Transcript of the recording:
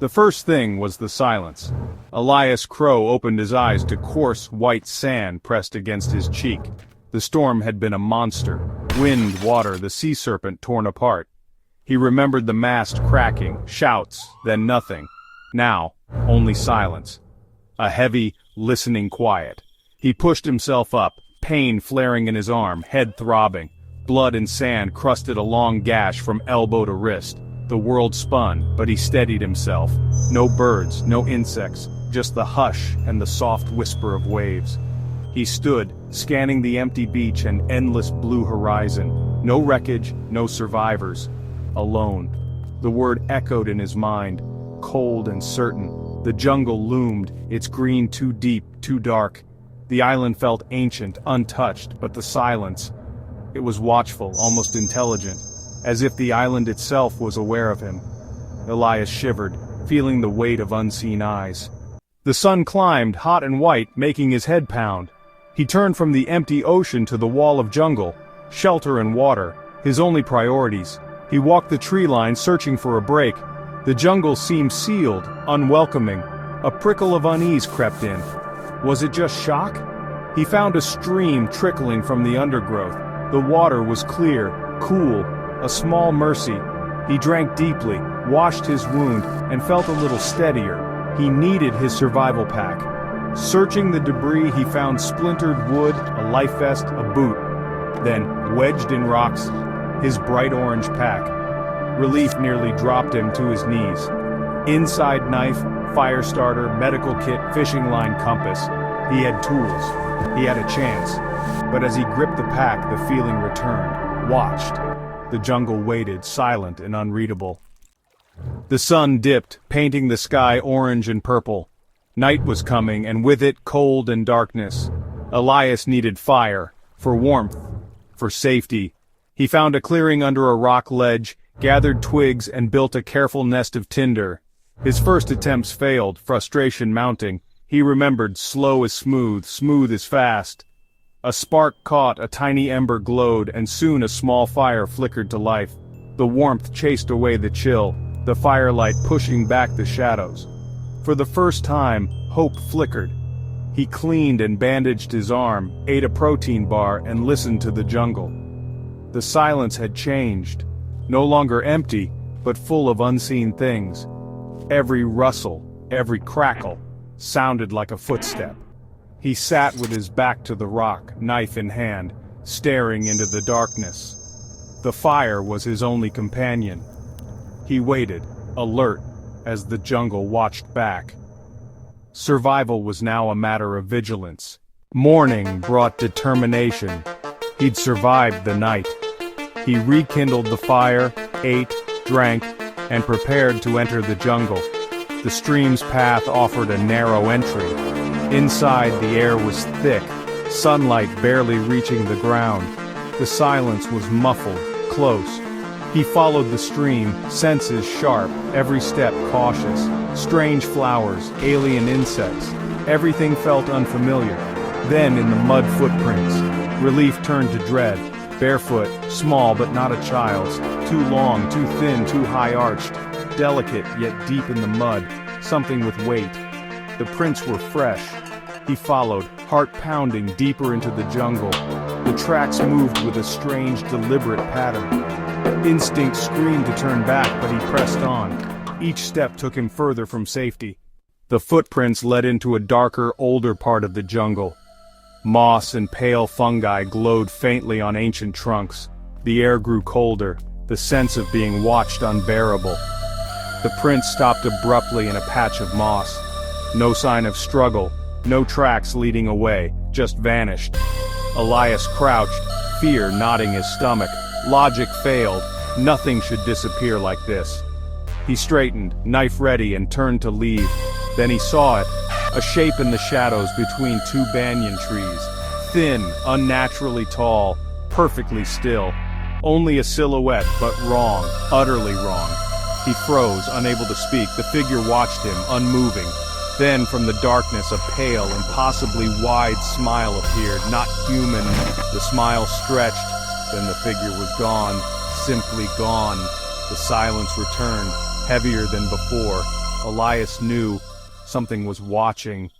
The first thing was the silence. Elias Crowe opened his eyes to coarse, white sand pressed against his cheek. The storm had been a monster. Wind, water, the sea serpent torn apart. He remembered the mast cracking, shouts, then nothing. Now, only silence. A heavy, listening quiet. He pushed himself up, pain flaring in his arm, head throbbing. Blood and sand crusted a long gash from elbow to wrist. The world spun, but he steadied himself. No birds, no insects, just the hush and the soft whisper of waves. He stood, scanning the empty beach and endless blue horizon. No wreckage, no survivors. Alone. The word echoed in his mind, cold and certain. The jungle loomed, its green too deep, too dark. The island felt ancient, untouched, but the silence. It was watchful, almost intelligent, as if the island itself was aware of him. Elias shivered, feeling the weight of unseen eyes. The sun climbed, hot and white, making his head pound. He turned from the empty ocean to the wall of jungle, shelter and water, his only priorities. He walked the tree line searching for a break. The jungle seemed sealed, unwelcoming. A prickle of unease crept in. Was it just shock? He found a stream trickling from the undergrowth. The water was clear, cool, a small mercy. He drank deeply, washed his wound, and felt a little steadier. He needed his survival pack. Searching the debris, he found splintered wood, a life vest, a boot. Then, wedged in rocks, his bright orange pack. Relief nearly dropped him to his knees. Inside knife, fire starter, medical kit, fishing line, compass. He had tools. He had a chance. But as he gripped the pack, the feeling returned. Watched. The jungle waited, silent and unreadable. The sun dipped, painting the sky orange and purple. Night was coming, and with it cold and darkness. Elias needed fire, for warmth, for safety. He found a clearing under a rock ledge, gathered twigs and built a careful nest of tinder. His first attempts failed, frustration mounting. He remembered slow is smooth, smooth is fast. A spark caught, a tiny ember glowed, and soon a small fire flickered to life. The warmth chased away the chill, the firelight pushing back the shadows. For the first time, hope flickered. He cleaned and bandaged his arm, ate a protein bar, and listened to the jungle. The silence had changed. No longer empty, but full of unseen things. Every rustle, every crackle, sounded like a footstep. He sat with his back to the rock, knife in hand, staring into the darkness. The fire was his only companion. He waited, alert, as the jungle watched back. Survival was now a matter of vigilance. Morning brought determination. He'd survived the night. He rekindled the fire, ate, drank, and prepared to enter the jungle. The stream's path offered a narrow entry. Inside, the air was thick, sunlight barely reaching the ground. The silence was muffled, close. He followed the stream, senses sharp, every step cautious. Strange flowers, alien insects. Everything felt unfamiliar. Then, in the mud footprints, relief turned to dread. Barefoot, small but not a child's. Too long, too thin, too high-arched. Delicate, yet deep in the mud. Something with weight. The prints were fresh. He followed, heart pounding deeper into the jungle. The tracks moved with a strange, deliberate pattern. Instinct screamed to turn back, but he pressed on. Each step took him further from safety. The footprints led into a darker, older part of the jungle. Moss and pale fungi glowed faintly on ancient trunks. The air grew colder, the sense of being watched unbearable. The prints stopped abruptly in a patch of moss. No sign of struggle, no tracks leading away, just vanished. Elias crouched, fear knotting his stomach. Logic failed. Nothing should disappear like this. He straightened, knife ready, and turned to leave. Then he saw it, a shape in the shadows between two banyan trees. Thin, unnaturally tall, perfectly still. Only a silhouette, but wrong, utterly wrong. He froze, unable to speak. The figure watched him, unmoving. Then, from the darkness, a pale, impossibly wide smile appeared, not human. The smile stretched. Then the figure was gone, simply gone. The silence returned, heavier than before. Elias knew something was watching,